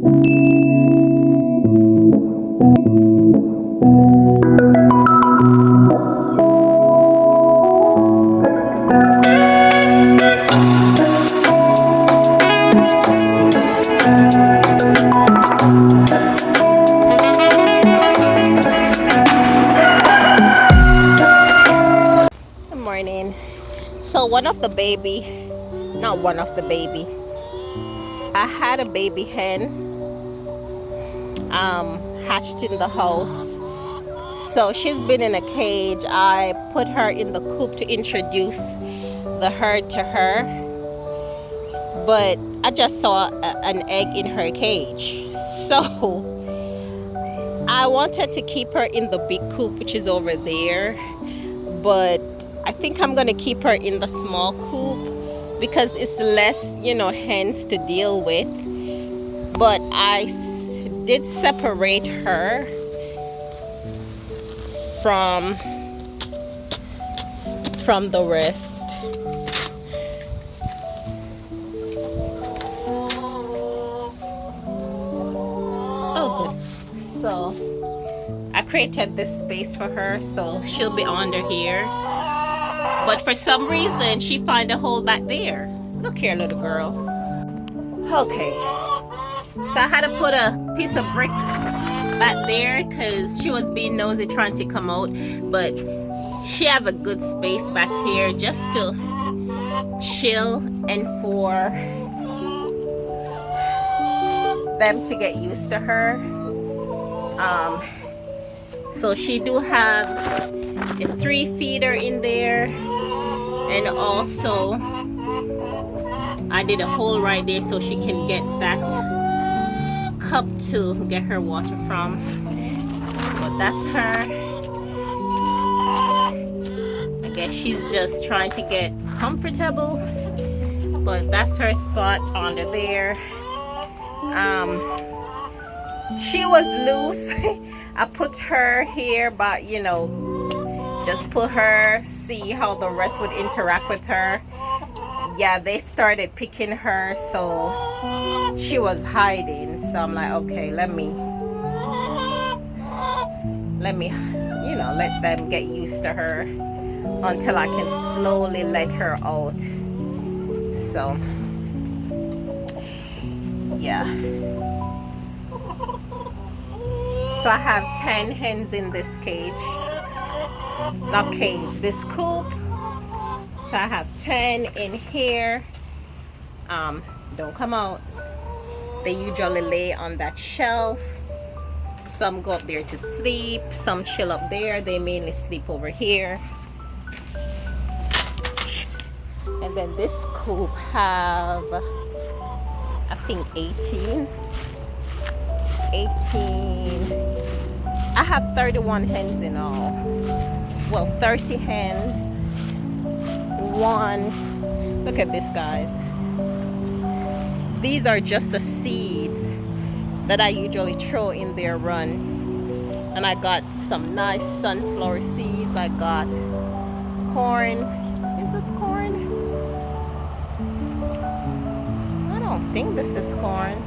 So I had a baby hen hatched in the house. So she's been in a cage. I put her in the coop to introduce the herd to her, but I just saw an egg in her cage. So I wanted to keep her in the big coop, which is over there, but I think I'm gonna keep her in the small coop because it's less, hens to deal with. But I did separate her from the rest. Oh, good. So I created this space for her, so she'll be under here. But for some reason, she found a hole back there. Look here, little girl. Okay. So I had to put a piece of brick back there because she was being nosy trying to come out. But she have a good space back here just to chill and for them to get used to her. So she do have a 3 feeder in there, and also I did a hole right there so she can get that cup to get her water from. But that's her. I guess she's just trying to get comfortable, but that's her spot under there. She was loose. I put her here, but just put her, see how the rest would interact with her. Yeah, they started picking her, so she was hiding. So I'm like, okay, let me let them get used to her until I can slowly let her out. So yeah. So I have 10 hens in this cage. Not cage, this coop. So I have 10 in here. Don't come out. They usually lay on that shelf. Some go up there to sleep. Some chill up there. They mainly sleep over here. And then this coop have, I think 18. I have 31 hens in all. Well, 30 hens. Look at this, guys. These are just the seeds that I usually throw in their run. And I got some nice sunflower seeds. I got corn. Is this corn? I don't think this is corn.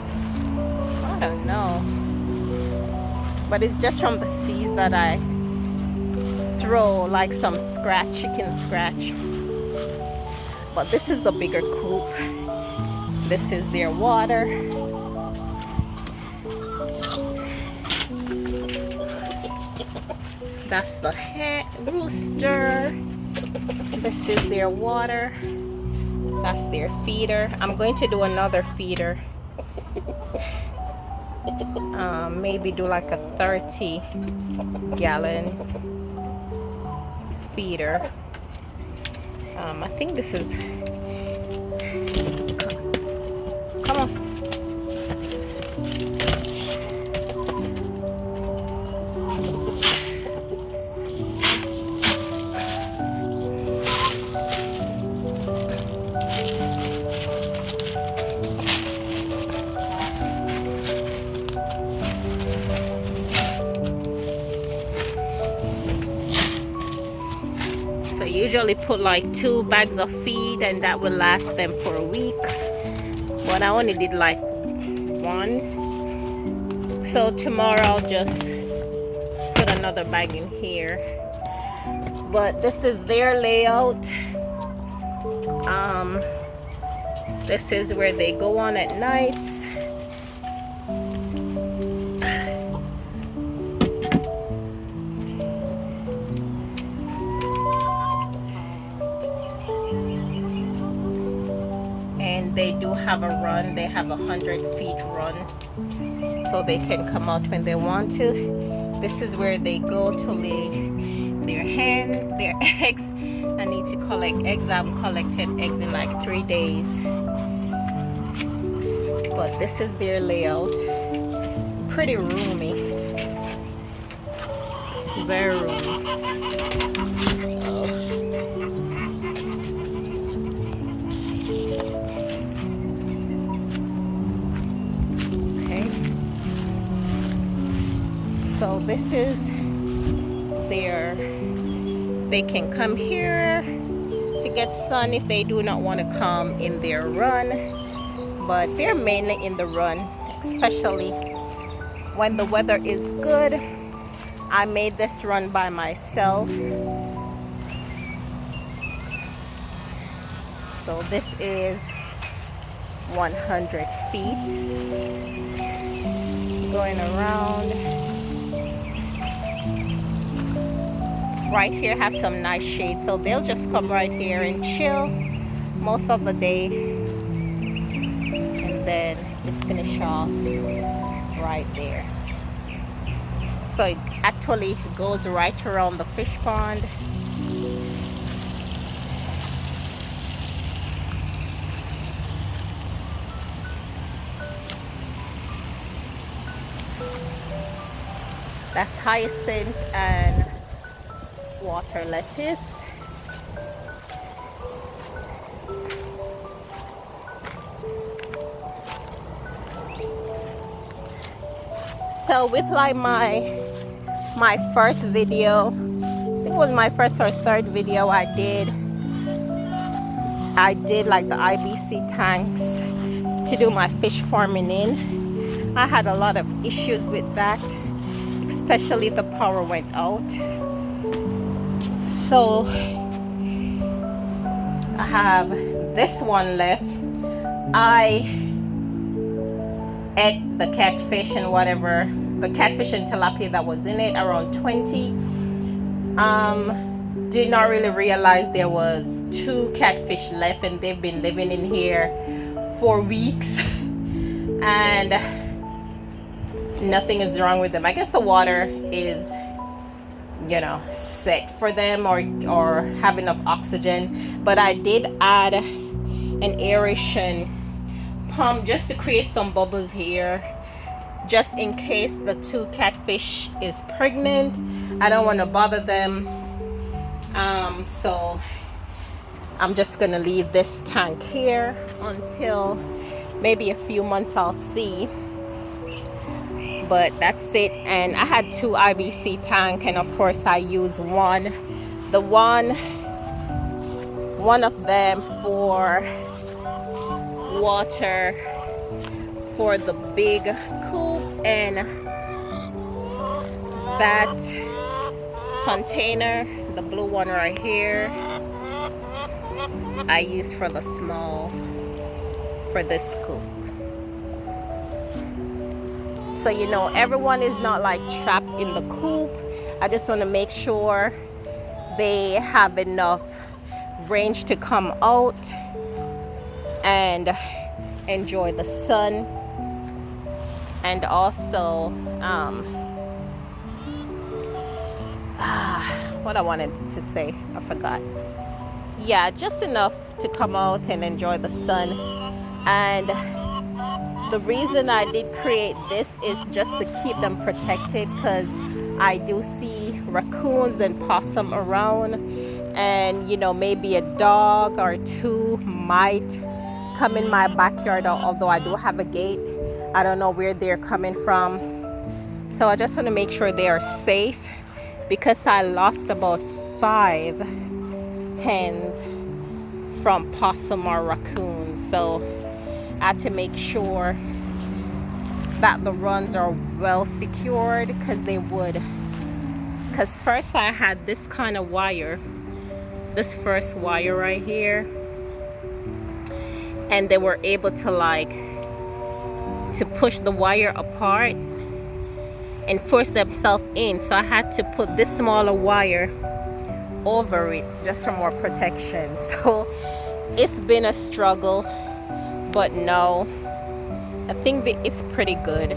I don't know. But it's just from the seeds that I throw, like some chicken scratch. But this is the bigger coop. This is their water. That's the rooster. This is their water. That's their feeder. I'm going to do another feeder. Maybe do like a 30-gallon feeder. I think this is, come on. So I usually put like 2 bags of feed and that will last them for a week. But I only did like 1. So tomorrow I'll just put another bag in here. But this is their layout. This is where they go on at nights. And they do have a run. They have 100 feet run, so they can come out when they want to. This is where they go to lay their eggs. I need to collect eggs. I've collected eggs in like 3 days. But this is their layout. Pretty roomy. Very roomy. So this is they can come here to get sun if they do not want to come in their run, but they're mainly in the run, especially when the weather is good. I made this run by myself. So this is 100 feet going around. Right here have some nice shade, so they'll just come right here and chill most of the day, and then it finish off right there. So it actually goes right around the fish pond. That's hyacinth and water lettuce. So with like my first video, I think it was my first or third video I did like the IBC tanks to do my fish farming in. I had a lot of issues with that, especially if the power went out. So I have this one left. I ate the catfish and whatever, the catfish and tilapia that was in it, around 20. Did not really realize there was 2 catfish left, and they've been living in here for weeks and nothing is wrong with them. I guess the water is, you know, set for them or have enough oxygen. But I did add an aeration pump just to create some bubbles here, just in case the 2 catfish is pregnant. I don't want to bother them, so I'm just gonna leave this tank here until maybe a few months. I'll see. But that's it. And I had 2 IBC tank, and of course I use one of them for water for the big coop, and that container, the blue one right here, I use for the small, for this coop. So, you know, everyone is not like trapped in the coop. I just want to make sure they have enough range to come out and enjoy the sun. And also, what I wanted to say, I forgot. Yeah, just enough to come out and enjoy the sun. And the reason I did create this is just to keep them protected, because I do see raccoons and possum around, and you know, maybe a dog or 2 might come in my backyard, although I do have a gate. I don't know where they're coming from, so I just want to make sure they are safe, because I lost about 5 hens from possum or raccoon. So I had to make sure that the runs are well secured, because they would, because first I had this kind of wire, this first wire right here, and they were able to like to push the wire apart and force themselves in, so I had to put this smaller wire over it just for more protection. So it's been a struggle, but no, I think that it's pretty good.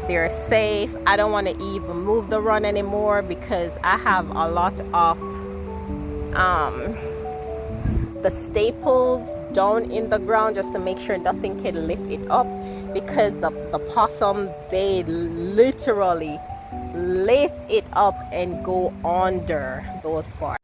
They're safe. I don't want to even move the run anymore because I have a lot of the staples down in the ground just to make sure nothing can lift it up, because the possum, they literally lift it up and go under those parts.